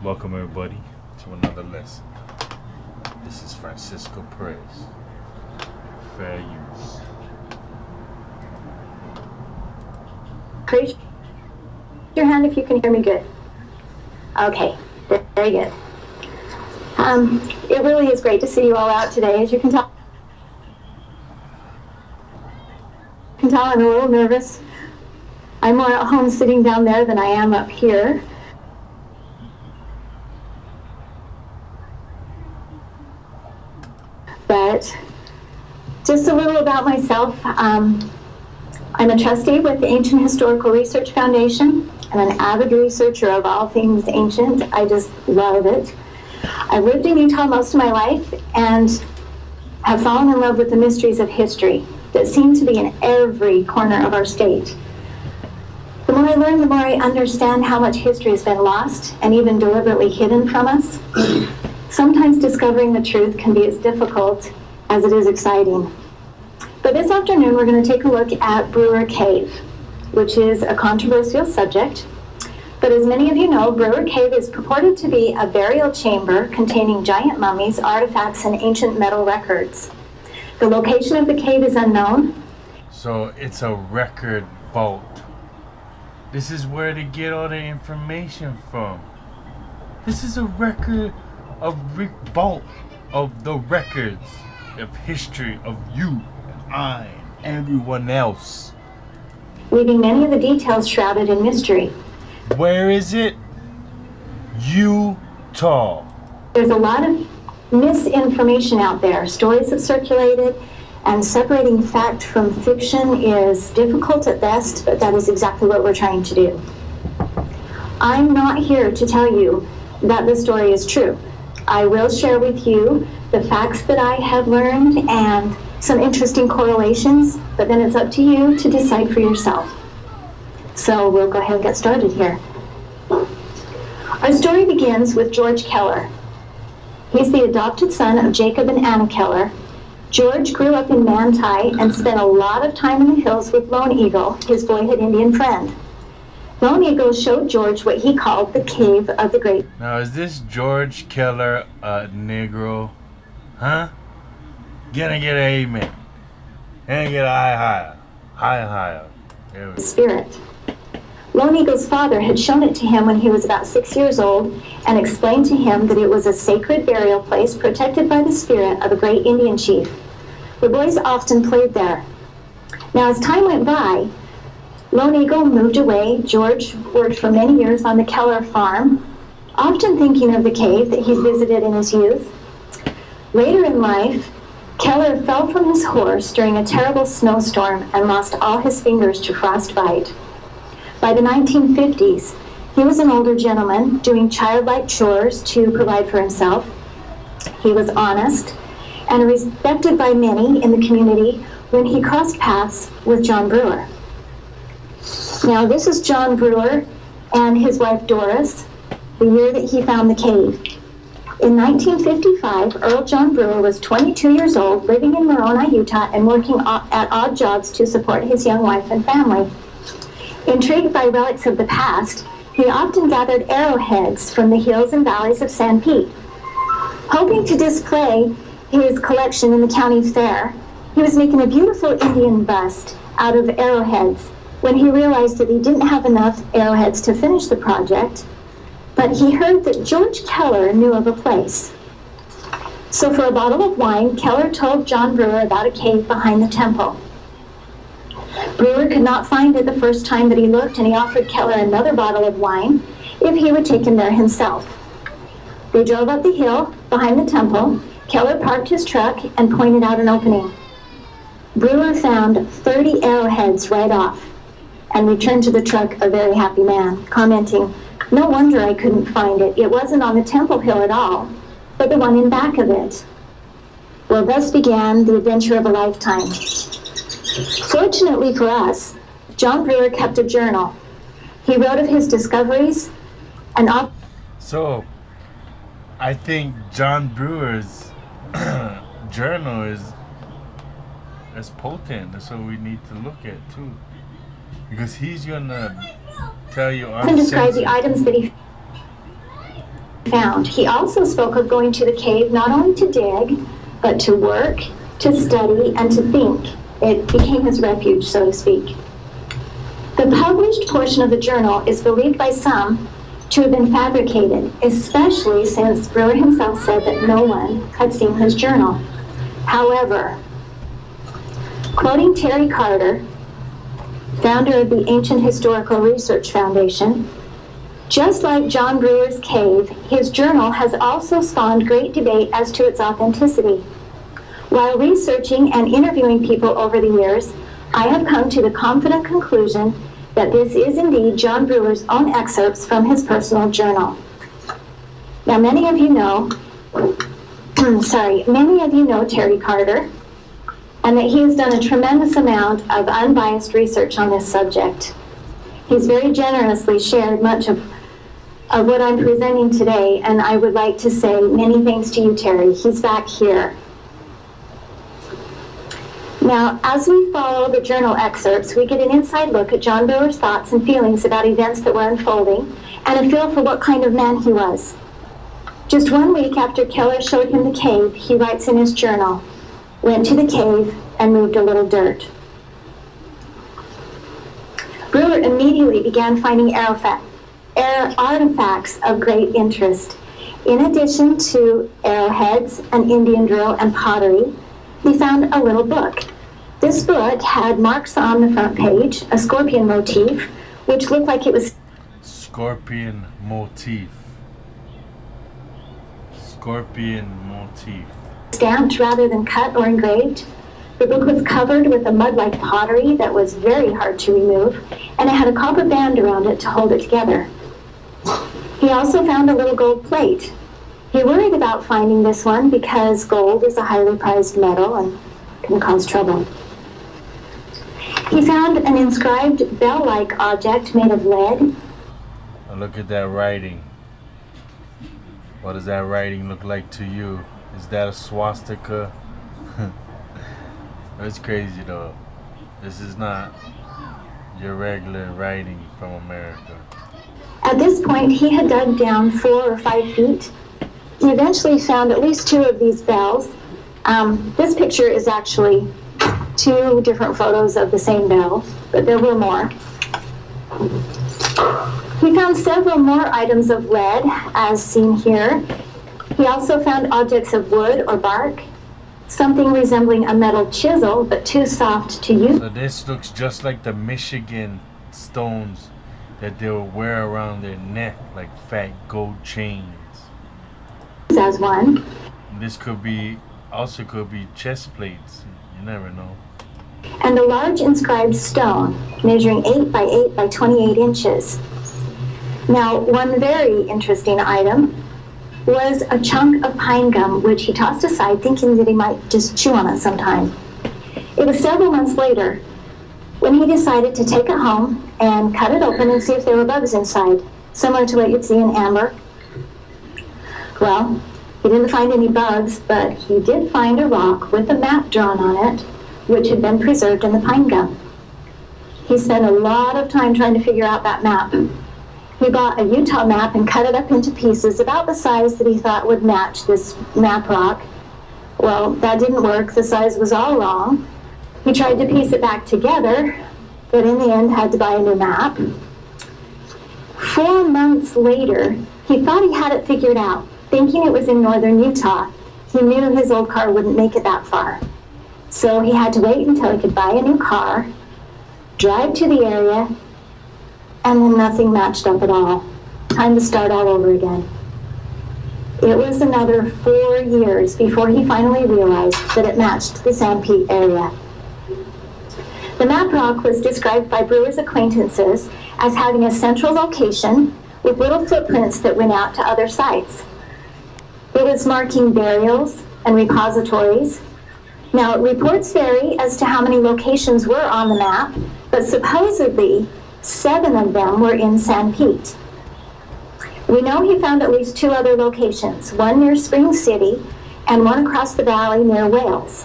Welcome everybody to another lesson. This is Francisco Perez. Fair use. Raise your hand if you can hear me good. Okay, very good. It really is great to see you all out today. As you can tell, I'm a little nervous. I'm more at home sitting down there than I am up here. But just a little about myself. I'm a trustee with the Ancient Historical Research Foundation and an avid researcher of all things ancient. I just love it. I've lived in Utah most of my life and have fallen in love with the mysteries of history that seem to be in every corner of our state. The more I learn, the more I understand how much history has been lost and even deliberately hidden from us. Sometimes discovering the truth can be as difficult as it is exciting. But this afternoon, we're going to take a look at Brewer Cave, which is a controversial subject. But as many of you know, Brewer Cave is purported to be a burial chamber containing giant mummies, artifacts, and ancient metal records. The location of the cave is unknown. So it's a record vault. This is where they get all the information from. This is a record vault of the records of history of you and I and everyone else. Leaving many of the details shrouded in mystery. Where is it? Utah. There's a lot of misinformation out there. Stories have circulated, and separating fact from fiction is difficult at best, but that is exactly what we're trying to do. I'm not here to tell you that the story is true. I will share with you the facts that I have learned and some interesting correlations, but then it's up to you to decide for yourself. So we'll go ahead and get started here. Our story begins with George Keller. He's the adopted son of Jacob and Anna Keller. George grew up in Manti and spent a lot of time in the hills with Lone Eagle, his boyhood Indian friend. Lone Eagle showed George what he called the Cave of the Great. Now, is this George Keller a Negro? Huh? Gonna get an amen. And get a higher. Spirit. Lone Eagle's father had shown it to him when he was about 6 years old and explained to him that it was a sacred burial place protected by the spirit of a great Indian chief. The boys often played there. Now, as time went by, Lone Eagle moved away. George worked for many years on the Keller farm, often thinking of the cave that he'd visited in his youth. Later in life, Keller fell from his horse during a terrible snowstorm and lost all his fingers to frostbite. By the 1950s, he was an older gentleman doing childlike chores to provide for himself. He was honest and respected by many in the community when he crossed paths with John Brewer. Now, this is John Brewer and his wife Doris, the year that he found the cave. In 1955, Earl John Brewer was 22 years old, living in Moroni, Utah, and working at odd jobs to support his young wife and family. Intrigued by relics of the past, he often gathered arrowheads from the hills and valleys of San Pete. Hoping to display his collection in the county fair, he was making a beautiful Indian bust out of arrowheads when he realized that he didn't have enough arrowheads to finish the project, but he heard that George Keller knew of a place. So for a bottle of wine, Keller told John Brewer about a cave behind the temple. Brewer could not find it the first time that he looked, and he offered Keller another bottle of wine if he would take him there himself. They drove up the hill behind the temple. Keller parked his truck and pointed out an opening. Brewer found 30 arrowheads right off and returned to the truck a very happy man, commenting, "No wonder I couldn't find it. It wasn't on the temple hill at all, but the one in back of it." Well, thus began the adventure of a lifetime. Fortunately for us, John Brewer kept a journal. He wrote of his discoveries and So, I think John Brewer's journal is potent. That's what we need to look at too, because he's gonna tell you describe the items that he found. He also spoke of going to the cave not only to dig, but to work, to study, and to think. It became his refuge, so to speak. The published portion of the journal is believed by some to have been fabricated, especially since Brewer himself said that no one had seen his journal. However, quoting Terry Carter, founder of the Ancient Historical Research Foundation, just like John Brewer's cave, his journal has also spawned great debate as to its authenticity. While researching and interviewing people over the years, I have come to the confident conclusion that this is indeed John Brewer's own excerpts from his personal journal. Now, many of you know Terry Carter, and that he has done a tremendous amount of unbiased research on this subject. He's very generously shared much of what I'm presenting today, and I would like to say many thanks to you, Terry. He's back here. Now, as we follow the journal excerpts, we get an inside look at John Brewer's thoughts and feelings about events that were unfolding, and a feel for what kind of man he was. Just 1 week after Keller showed him the cave, he writes in his journal, "Went to the cave and moved a little dirt." Brewer immediately began finding artifacts of great interest. In addition to arrowheads, an Indian drill, and pottery, he found a little book. This book had marks on the front page, a scorpion motif, which looked like it was Scorpion motif. Scorpion motif. Stamped rather than cut or engraved. The book was covered with a mud-like pottery that was very hard to remove, and it had a copper band around it to hold it together. He also found a little gold plate. He worried about finding this one because gold is a highly prized metal and can cause trouble. He found an inscribed bell-like object made of lead. Oh, look at that writing. What does that writing look like to you? Is that a swastika? It's crazy though. This is not your regular writing from America. At this point, he had dug down 4 or 5 feet. He eventually found at least 2 of these bells. This picture is actually 2 different photos of the same bell, but there were more. He found several more items of lead, as seen here. He also found objects of wood or bark, something resembling a metal chisel, but too soft to use. So this looks just like the Michigan stones that they would wear around their neck, like fat gold chains. As one. This could be chest plates. You never know. And a large inscribed stone measuring 8 by 8 by 28 inches. Now, one very interesting item was a chunk of pine gum, which he tossed aside, thinking that he might just chew on it sometime. It was several months later when he decided to take it home and cut it open and see if there were bugs inside, similar to what you'd see in amber. Well, he didn't find any bugs, but he did find a rock with a map drawn on it, which had been preserved in the pine gum. He spent a lot of time trying to figure out that map. He bought a Utah map and cut it up into pieces about the size that he thought would match this map rock. Well, that didn't work. The size was all wrong. He tried to piece it back together, but in the end had to buy a new map. 4 months later, he thought he had it figured out. Thinking it was in northern Utah, he knew his old car wouldn't make it that far. So he had to wait until he could buy a new car, drive to the area, and then nothing matched up at all. Time to start all over again. It was another 4 years before he finally realized that it matched the Sanpete area. The map rock was described by Brewer's acquaintances as having a central location with little footprints that went out to other sites. It was marking burials and repositories. Now, reports vary as to how many locations were on the map, but supposedly 7 of them were in Sanpete. We know he found at least 2 other locations, one near Spring City and one across the valley near Wales,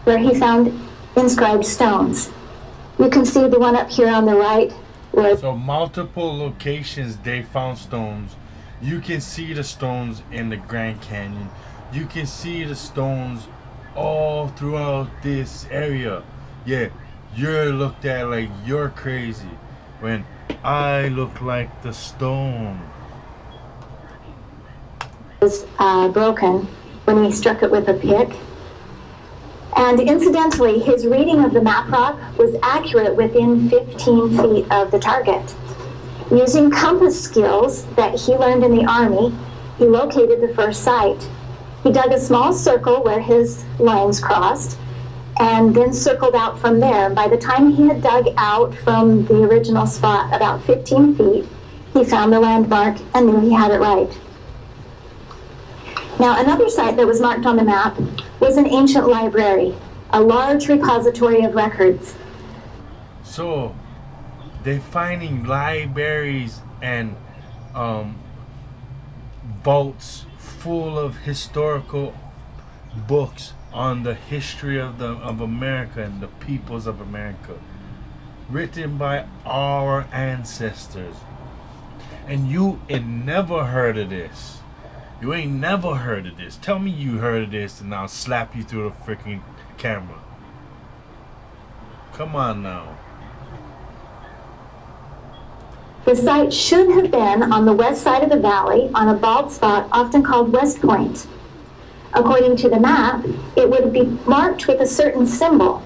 where he found inscribed stones. You can see the one up here on the right. So multiple locations they found stones, You can see the stones in the Grand Canyon. You can see the stones all throughout this area. Yeah, you're looked at like you're crazy when I look like the stone. Was broken when he struck it with a pick. And incidentally, his reading of the map rock was accurate within 15 feet of the target. Using compass skills that he learned in the Army, he located the first site. He dug a small circle where his lines crossed, and then circled out from there. By the time he had dug out from the original spot about 15 feet, he found the landmark and knew he had it right. Now, another site that was marked on the map was an ancient library, a large repository of records. So, they're finding libraries and vaults full of historical books on the history of America and the peoples of America, written by our ancestors. And you ain't never heard of this. You ain't never heard of this. Tell me you heard of this and I'll slap you through the freaking camera. Come on now. The site should have been on the west side of the valley on a bald spot often called West Point. According to the map, it would be marked with a certain symbol.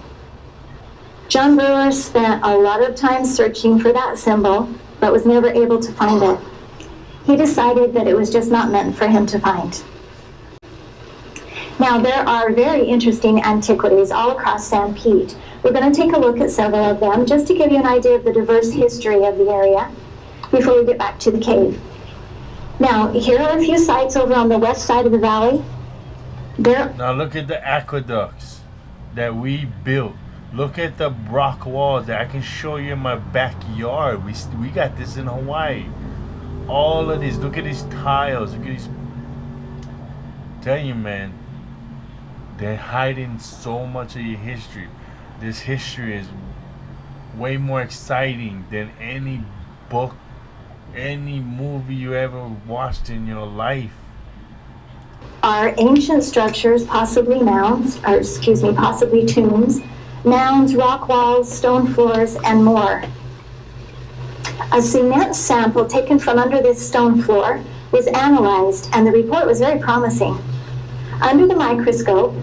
John Brewer spent a lot of time searching for that symbol, but was never able to find it. He decided that it was just not meant for him to find. Now, there are very interesting antiquities all across San Pete. We're going to take a look at several of them just to give you an idea of the diverse history of the area before we get back to the cave. Now, here are a few sites over on the west side of the valley. Now look at the aqueducts that we built. Look at the rock walls that I can show you in my backyard. We got this in Hawaii. All of these, look at these tiles, look at these. Tell you, man, they're hiding so much of your history. This history is way more exciting than any book, any movie you ever watched in your life. Are ancient structures, possibly mounds, or excuse me, possibly tombs, mounds, rock walls, stone floors, and more. A cement sample taken from under this stone floor was analyzed, and the report was very promising. Under the microscope,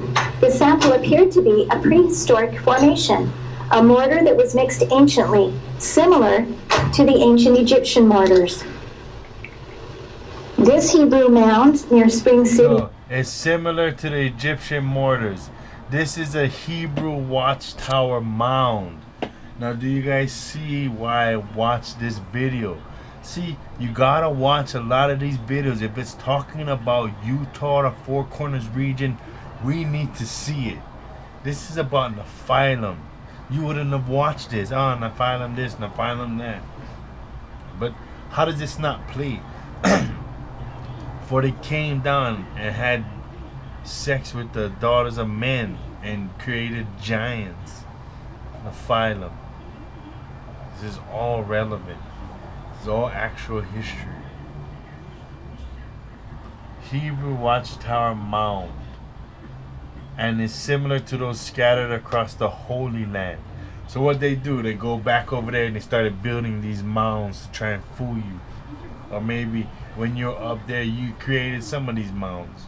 the sample appeared to be a prehistoric formation, a mortar that was mixed anciently, similar to the ancient Egyptian mortars. This Hebrew mound near Spring City is similar to the Egyptian mortars. This is a Hebrew watchtower mound. Now, do you guys see why I watched this video? See, you gotta watch a lot of these videos. If it's talking about Utah, the Four Corners region, we need to see it. This is about Nephilim. You wouldn't have watched this. Oh, Nephilim this, Nephilim that. But how does this not play? For they came down and had sex with the daughters of men and created giants. Nephilim. This is all relevant. This is all actual history. Hebrew watchtower mound. And it's similar to those scattered across the Holy Land. So what they do, they go back over there and they started building these mounds to try and fool you. Or maybe when you're up there, you created some of these mounds.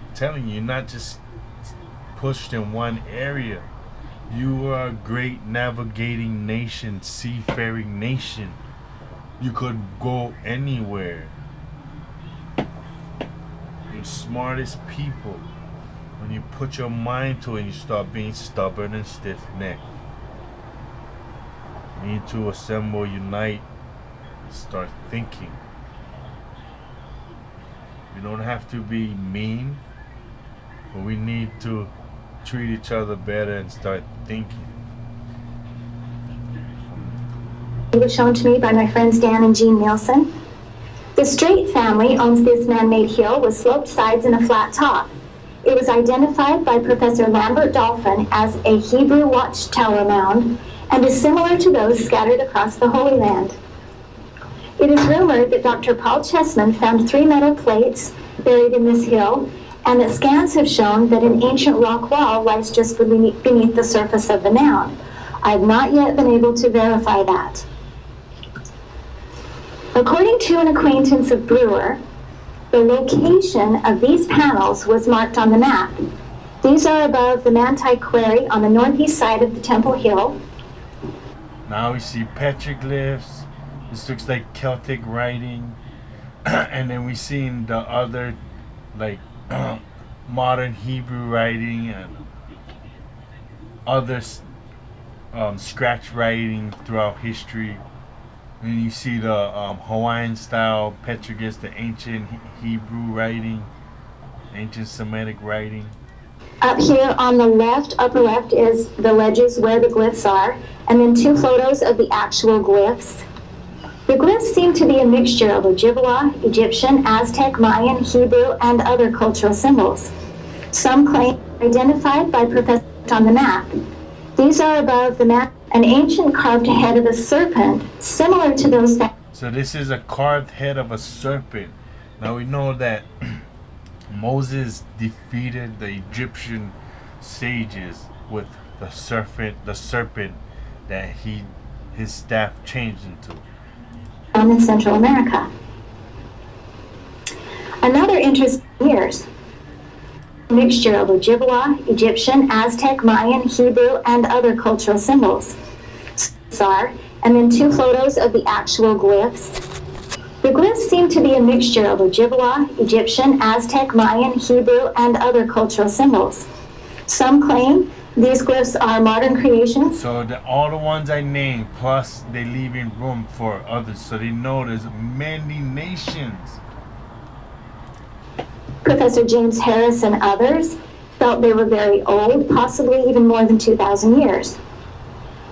I'm telling you, you're not just pushed in one area. You are a great navigating nation, seafaring nation. You could go anywhere. You're the smartest people. When you put your mind to it, you start being stubborn and stiff-necked. You need to assemble, unite, and start thinking. You don't have to be mean, but we need to treat each other better and start thinking. It was shown to me by my friends Dan and Jean Nielsen. The Strait family owns this man-made hill with sloped sides and a flat top. It was identified by Professor Lambert Dolphin as a Hebrew watchtower mound and is similar to those scattered across the Holy Land. It is rumored that Dr. Paul Chessman found 3 metal plates buried in this hill, and that scans have shown that an ancient rock wall lies just beneath the surface of the mound. I have not yet been able to verify that. According to an acquaintance of Brewer, the location of these panels was marked on the map. These are above the Manti Quarry on the northeast side of the Temple Hill. Now we see petroglyphs. This looks like Celtic writing. And then we seen the other, like, modern Hebrew writing and other scratch writing throughout history. And you see the Hawaiian style petroglyphs, the ancient Hebrew writing, ancient Semitic writing. Up here on the left, upper left, is the ledges where the glyphs are, and then 2 photos of the actual glyphs. The glyphs seem to be a mixture of Ojibwa, Egyptian, Aztec, Mayan, Hebrew, and other cultural symbols. Some claim identified by Professor on the map. These are above the map, an ancient carved head of a serpent, similar to those that... So this is a carved head of a serpent. Now we know that Moses defeated the Egyptian sages with the serpent that his staff changed into. In Central America. Another interest years. Mixture of Ojibwa, Egyptian, Aztec, Mayan, Hebrew, and other cultural symbols. And then 2 photos of the actual glyphs. The glyphs seem to be a mixture of Ojibwa, Egyptian, Aztec, Mayan, Hebrew, and other cultural symbols. Some claim these glyphs are modern creations. So all the ones I named, plus they leaving room for others, so they know there's many nations. Professor James Harris and others felt they were very old, possibly even more than 2,000 years.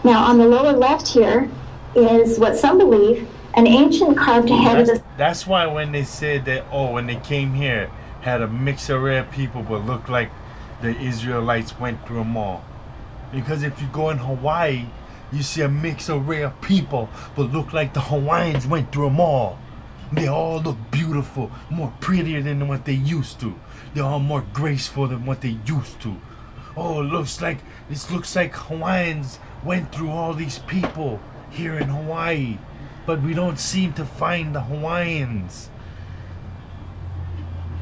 Now on the lower left here is what some believe an ancient carved head of the... That's why when they said that, when they came here, had a mixed array of people, but looked like the Israelites went through them all. Because if you go in Hawaii, you see a mixed array of people, but look like the Hawaiians went through them all. They all look beautiful, more prettier than what they used to. They're all more graceful than what they used to. Oh, this looks like Hawaiians went through all these people here in Hawaii. But we don't seem to find the Hawaiians.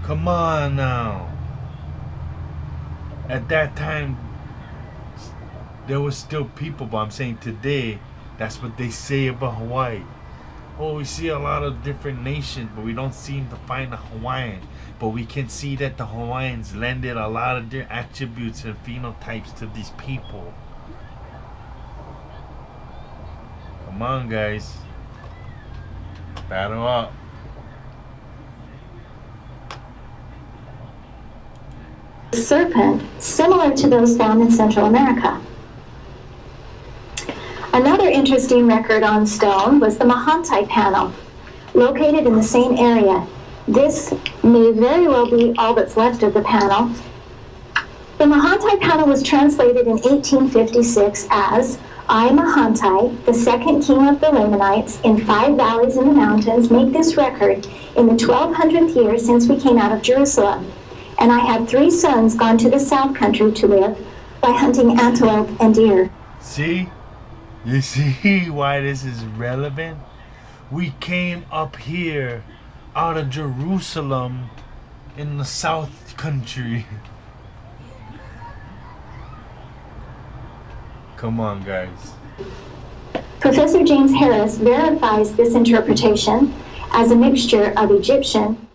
Come on now. At that time, there was still people, but I'm saying today, that's what they say about Hawaii. Oh, we see a lot of different nations, but we don't seem to find a Hawaiian. But we can see that the Hawaiians lended a lot of their attributes and phenotypes to these people. Come on, guys. Battle up. Serpent, similar to those found in Central America. Another interesting record on stone was the Mahantai panel, located in the same area. This may very well be all that's left of the panel. The Mahantai panel was translated in 1856 as I, Mahantai, the second king of the Lamanites, in 5 valleys in the mountains, make this record in the 1200th year since we came out of Jerusalem. And I have 3 sons gone to the south country to live by hunting antelope and deer. See? You see why this is relevant? We came up here out of Jerusalem in the south country. Come on, guys. Professor James Harris verifies this interpretation as a mixture of Egyptian